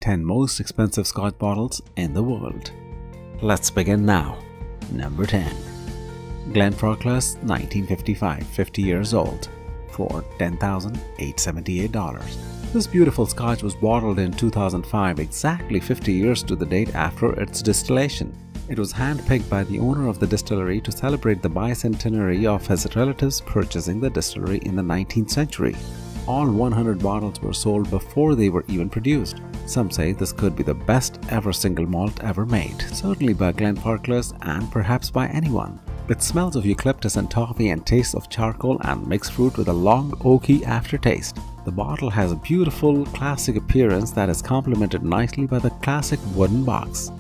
10 most expensive Scotch bottles in the world. Let's begin now. Number 10. Glenfarclas 1955, 50 years old, for $10,878. This beautiful Scotch was bottled in 2005, exactly 50 years to the date after its distillation. It was handpicked by the owner of the distillery to celebrate the bicentenary of his relatives purchasing the distillery in the 19th century. All 100 bottles were sold before they were even produced. Some say this could be the best ever single malt ever made, certainly by Glenfarclas and perhaps by anyone. It smells of eucalyptus and toffee and tastes of charcoal and mixed fruit with a long oaky aftertaste. The bottle has a beautiful classic appearance that is complemented nicely by the classic wooden box.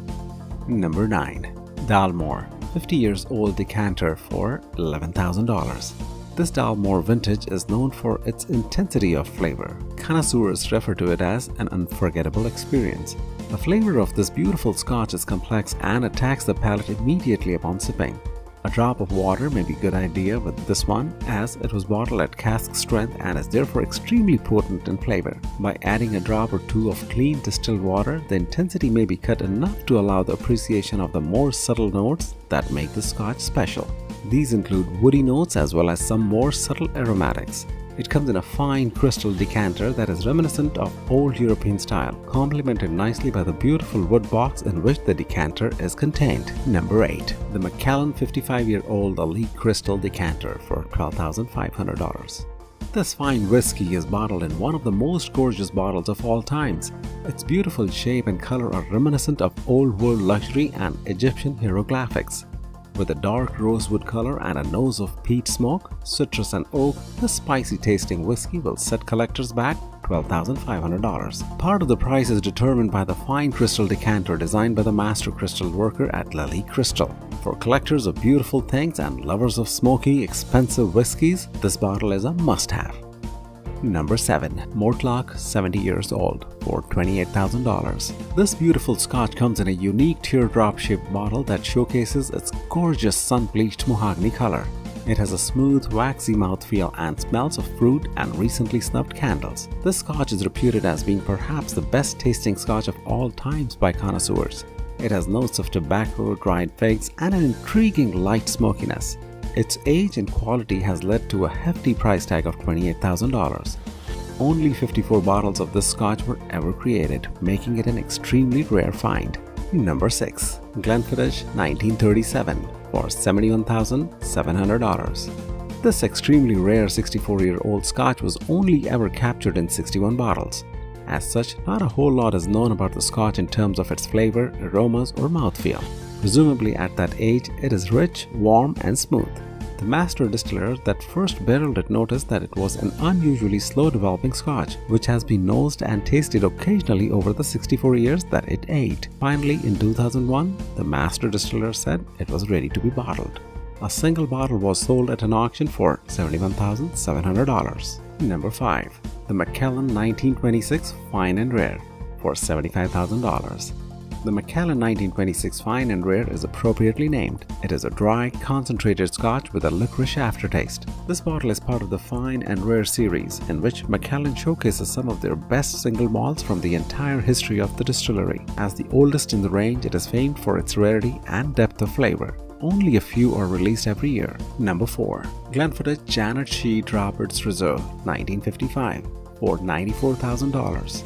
Number 9. Dalmore 50 years old decanter for $11,000. This Dalmore vintage is known for its intensity of flavor. Connoisseurs refer to it as an unforgettable experience. The flavor of this beautiful Scotch is complex and attacks the palate immediately upon sipping. A drop of water may be a good idea with this one, as it was bottled at cask strength and is therefore extremely potent in flavor. By adding a drop or two of clean distilled water, the intensity may be cut enough to allow the appreciation of the more subtle notes that make the Scotch special. These include woody notes as well as some more subtle aromatics. It comes in a fine crystal decanter that is reminiscent of old European style, complemented nicely by the beautiful wood box in which the decanter is contained. Number 8. The Macallan 55-year-old Elite Crystal Decanter for $12,500. This fine whiskey is bottled in one of the most gorgeous bottles of all times. Its beautiful shape and color are reminiscent of old world luxury and Egyptian hieroglyphics. With a dark rosewood color and a nose of peat smoke, citrus and oak, this spicy tasting whiskey will set collectors back $12,500. Part of the price is determined by the fine crystal decanter designed by the master crystal worker at Lily Crystal. For collectors of beautiful things and lovers of smoky, expensive whiskies, this bottle is a must-have. Number 7. Mortlach 70 years old for $28,000. This beautiful Scotch comes in a unique teardrop-shaped bottle that showcases its gorgeous sun-bleached mahogany color. It has a smooth, waxy mouthfeel and smells of fruit and recently snuffed candles. This Scotch is reputed as being perhaps the best-tasting Scotch of all times by connoisseurs. It has notes of tobacco, dried figs, and an intriguing light smokiness. Its age and quality has led to a hefty price tag of $28,000. Only 54 bottles of this Scotch were ever created, making it an extremely rare find. Number 6. Glenfiddich 1937 for $71,700. This extremely rare 64-year-old Scotch was only ever captured in 61 bottles. As such, not a whole lot is known about the Scotch in terms of its flavor, aromas, or mouthfeel. Presumably at that age, it is rich, warm, and smooth. The master distiller that first barreled it noticed that it was an unusually slow-developing Scotch, which has been nosed and tasted occasionally over the 64 years that it aged. Finally, in 2001, the master distiller said it was ready to be bottled. A single bottle was sold at an auction for $71,700. Number 5. The Macallan 1926 Fine and Rare for $75,000. The Macallan 1926 Fine and Rare is appropriately named. It is a dry, concentrated Scotch with a licorice aftertaste. This bottle is part of the Fine and Rare series, in which Macallan showcases some of their best single malts from the entire history of the distillery. As the oldest in the range, it is famed for its rarity and depth of flavor. Only a few are released every year. Number 4. Glenfiddich Janet Sheed Roberts Reserve 1955 for $94,000.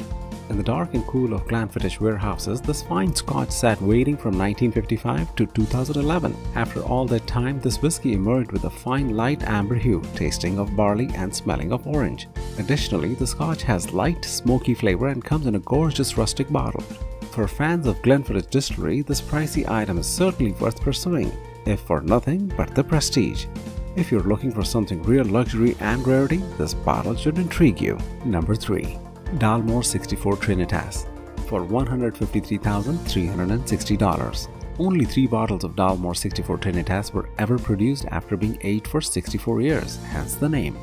In the dark and cool of Glenfiddich warehouses, this fine Scotch sat waiting from 1955 to 2011. After all that time, this whiskey emerged with a fine light amber hue, tasting of barley and smelling of orange. Additionally, the Scotch has light, smoky flavor and comes in a gorgeous rustic bottle. For fans of Glenfiddich Distillery, this pricey item is certainly worth pursuing, if for nothing but the prestige. If you're looking for something real luxury and rarity, this bottle should intrigue you. Number 3. Dalmore 64 Trinitas for $153,360. Only 3 bottles of Dalmore 64 Trinitas were ever produced after being aged for 64 years, hence the name.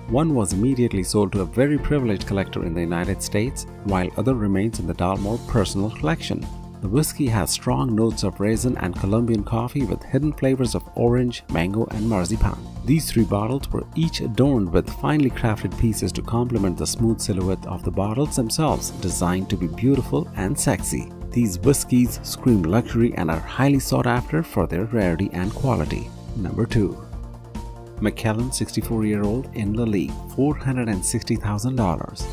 One was immediately sold to a very privileged collector in the United States, while other remains in the Dalmore personal collection. The whiskey has strong notes of raisin and Colombian coffee with hidden flavors of orange, mango, and marzipan. These 3 bottles were each adorned with finely crafted pieces to complement the smooth silhouette of the bottles themselves, designed to be beautiful and sexy. These whiskeys scream luxury and are highly sought after for their rarity and quality. Number 2. Macallan 64-year-old in the league, $460,000.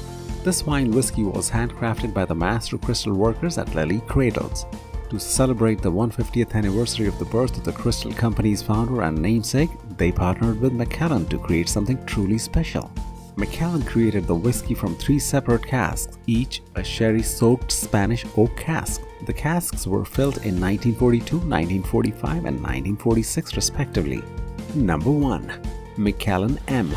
This wine whiskey was handcrafted by the master crystal workers at Lily Cradles. To celebrate the 150th anniversary of the birth of the Crystal Company's founder and namesake, they partnered with Macallan to create something truly special. Macallan created the whiskey from 3 separate casks, each a sherry-soaked Spanish oak cask. The casks were filled in 1942, 1945, and 1946 respectively. Number 1. Macallan M,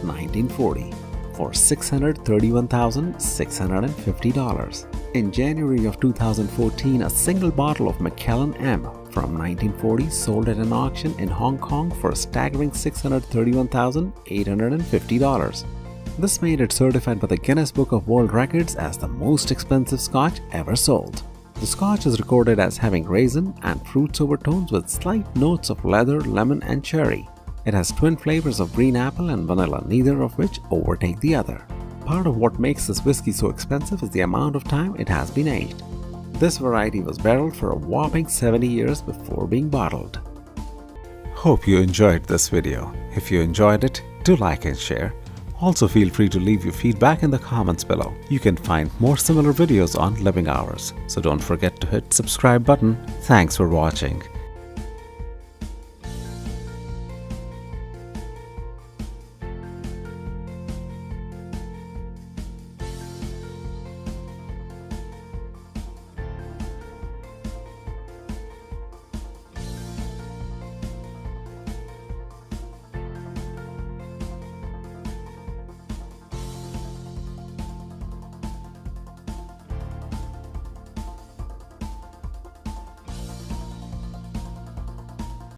1940. For $631,650. In January of 2014, a single bottle of Macallan M from 1940 sold at an auction in Hong Kong for a staggering $631,850. This made it certified by the Guinness Book of World Records as the most expensive Scotch ever sold. The Scotch is recorded as having raisin and fruits overtones with slight notes of leather, lemon, and cherry. It has twin flavors of green apple and vanilla, neither of which overtake the other. Part of what makes this whiskey so expensive is the amount of time it has been aged. This variety was barreled for a whopping 70 years before being bottled. Hope you enjoyed this video. If you enjoyed it, do like and share. Also feel free to leave your feedback in the comments below. You can find more similar videos on living hours, so don't forget to hit subscribe button. Thanks for watching.